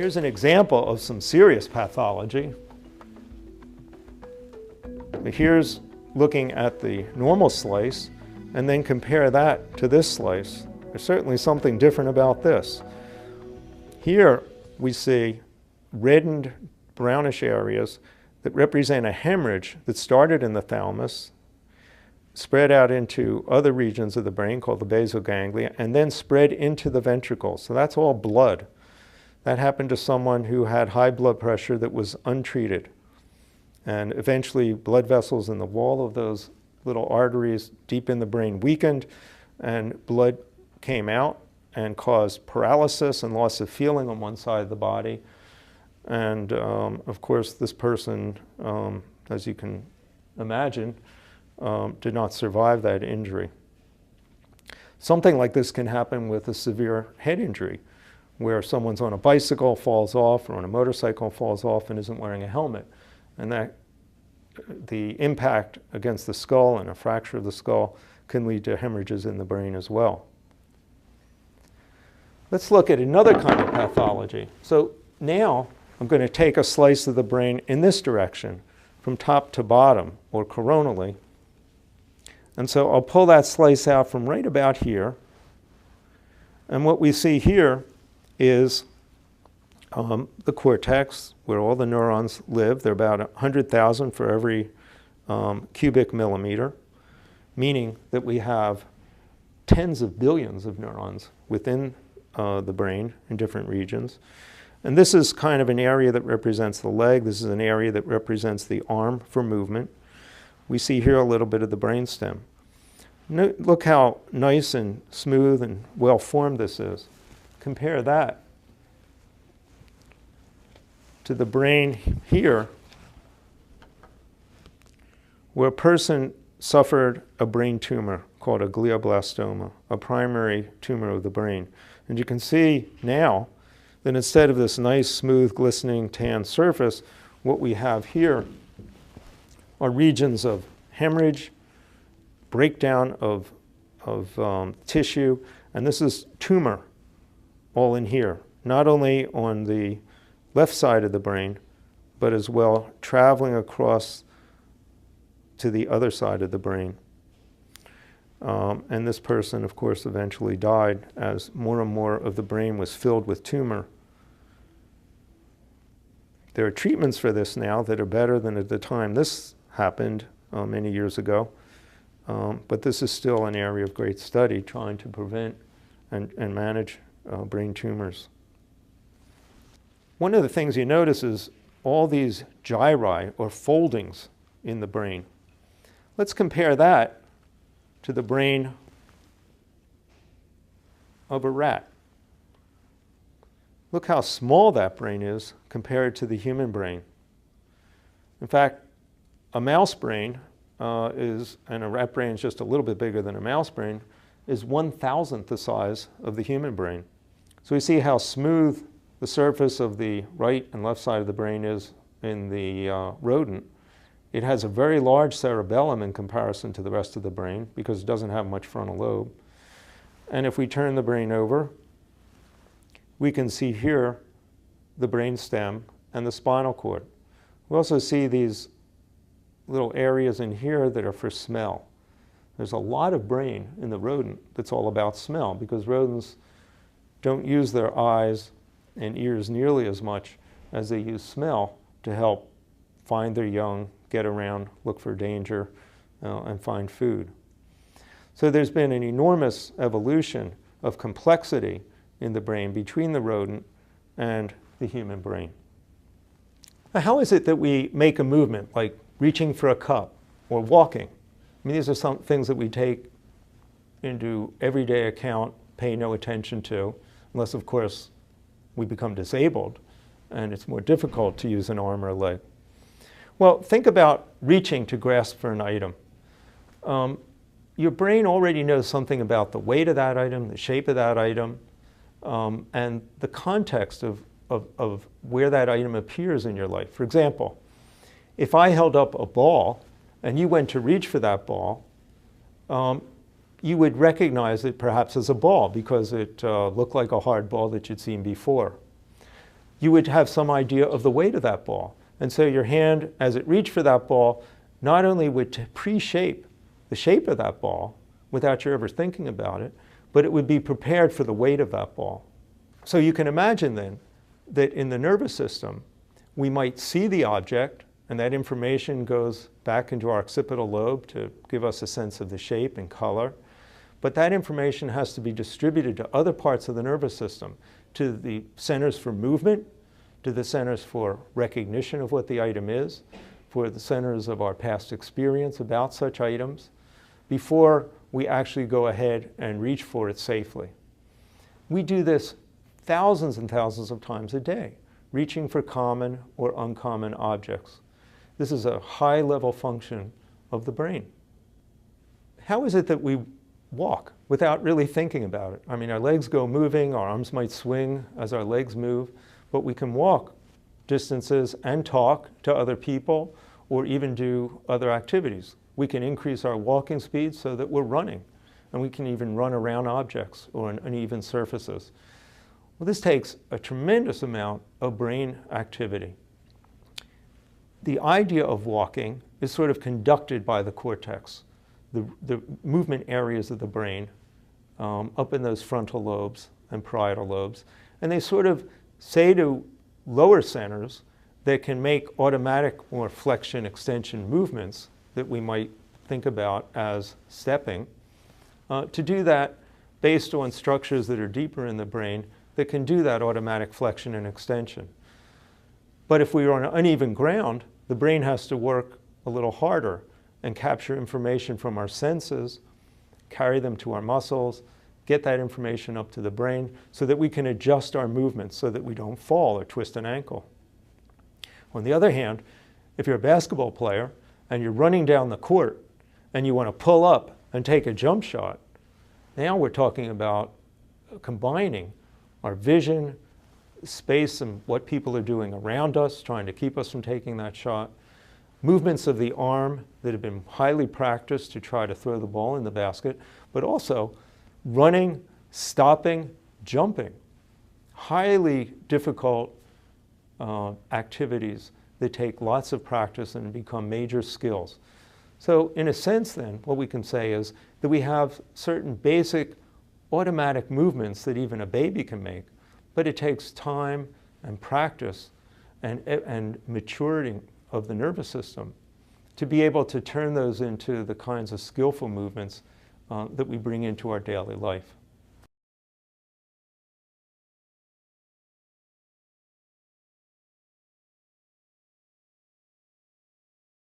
Here's an example of some serious pathology. Here's looking at the normal slice, and then compare that to this slice. There's certainly something different about this. Here we see reddened brownish areas that represent a hemorrhage that started in the thalamus, spread out into other regions of the brain called the basal ganglia, and then spread into the ventricles. So that's all blood. That happened to someone who had high blood pressure that was untreated. And eventually blood vessels in the wall of those little arteries deep in the brain weakened, and blood came out and caused paralysis and loss of feeling on one side of the body. And of course, this person, as you can imagine, did not survive that injury. Something like this can happen with a severe head injury, where someone's on a bicycle, falls off, or on a motorcycle, falls off and isn't wearing a helmet. And that the impact against the skull and a fracture of the skull can lead to hemorrhages in the brain as well. Let's look at another kind of pathology. So now I'm going to take a slice of the brain in this direction, from top to bottom, or coronally. And so I'll pull that slice out from right about here. And what we see here is the cortex, where all the neurons live. There are about 100,000 for every cubic millimeter, meaning that we have tens of billions of neurons within the brain in different regions. And this is kind of an area that represents the leg. This is an area that represents the arm for movement. We see here a little bit of the brainstem. Look how nice and smooth and well-formed this is. Compare that to the brain here, where a person suffered a brain tumor called a glioblastoma, a primary tumor of the brain. And you can see now that instead of this nice, smooth, glistening tan surface, what we have here are regions of hemorrhage, breakdown of tissue, and this is tumor all in here, not only on the left side of the brain, but as well traveling across to the other side of the brain. And this person, of course, eventually died as more and more of the brain was filled with tumor. There are treatments for this now that are better than at the time this happened many years ago. But this is still an area of great study, trying to prevent and manage brain tumors. One of the things you notice is all these gyri, or foldings, in the brain. Let's compare that to the brain of a rat. Look how small that brain is compared to the human brain. In fact, a mouse brain and a rat brain is just a little bit bigger than a mouse brain, is 1,000th the size of the human brain. So we see how smooth the surface of the right and left side of the brain is in the rodent. It has a very large cerebellum in comparison to the rest of the brain because it doesn't have much frontal lobe. And if we turn the brain over, we can see here the brain stem and the spinal cord. We also see these little areas in here that are for smell. There's a lot of brain in the rodent that's all about smell, because rodents don't use their eyes and ears nearly as much as they use smell to help find their young, get around, look for danger, and find food. So there's been an enormous evolution of complexity in the brain between the rodent and the human brain. Now, how is it that we make a movement, like reaching for a cup or walking? I mean, these are some things that we take into everyday account, pay no attention to, unless, of course, we become disabled and it's more difficult to use an arm or a leg. Well, think about reaching to grasp for an item. Your brain already knows something about the weight of that item, the shape of that item, and the context of where that item appears in your life. For example, if I held up a ball and you went to reach for that ball, you would recognize it perhaps as a ball because it looked like a hard ball that you'd seen before. you would have some idea of the weight of that ball. And so your hand, as it reached for that ball, not only would pre-shape the shape of that ball without you ever thinking about it, but it would be prepared for the weight of that ball. So you can imagine then that in the nervous system, we might see the object, and that information goes back into our occipital lobe to give us a sense of the shape and color. But that information has to be distributed to other parts of the nervous system, to the centers for movement, to the centers for recognition of what the item is, for the centers of our past experience about such items, before we actually go ahead and reach for it safely. We do this thousands and thousands of times a day, reaching for common or uncommon objects. This is a high-level function of the brain. How is it that we walk without really thinking about it? I mean, our legs go moving, our arms might swing as our legs move, but we can walk distances and talk to other people or even do other activities. We can increase our walking speed so that we're running, and we can even run around objects or on uneven surfaces. Well, this takes a tremendous amount of brain activity. The idea of walking is sort of conducted by the cortex, the movement areas of the brain up in those frontal lobes and parietal lobes. And they sort of say to lower centers that can make automatic or flexion extension movements that we might think about as stepping, to do that based on structures that are deeper in the brain that can do that automatic flexion and extension. But if we are on uneven ground, the brain has to work a little harder and capture information from our senses, carry them to our muscles, get that information up to the brain so that we can adjust our movements so that we don't fall or twist an ankle. On the other hand, if you're a basketball player and you're running down the court and you want to pull up and take a jump shot, now we're talking about combining our vision, space, and what people are doing around us, trying to keep us from taking that shot, movements of the arm that have been highly practiced to try to throw the ball in the basket, but also running, stopping, jumping. Highly difficult activities that take lots of practice and become major skills. So in a sense then, what we can say is that we have certain basic automatic movements that even a baby can make, but it takes time and practice and maturity of the nervous system to be able to turn those into the kinds of skillful movements that we bring into our daily life.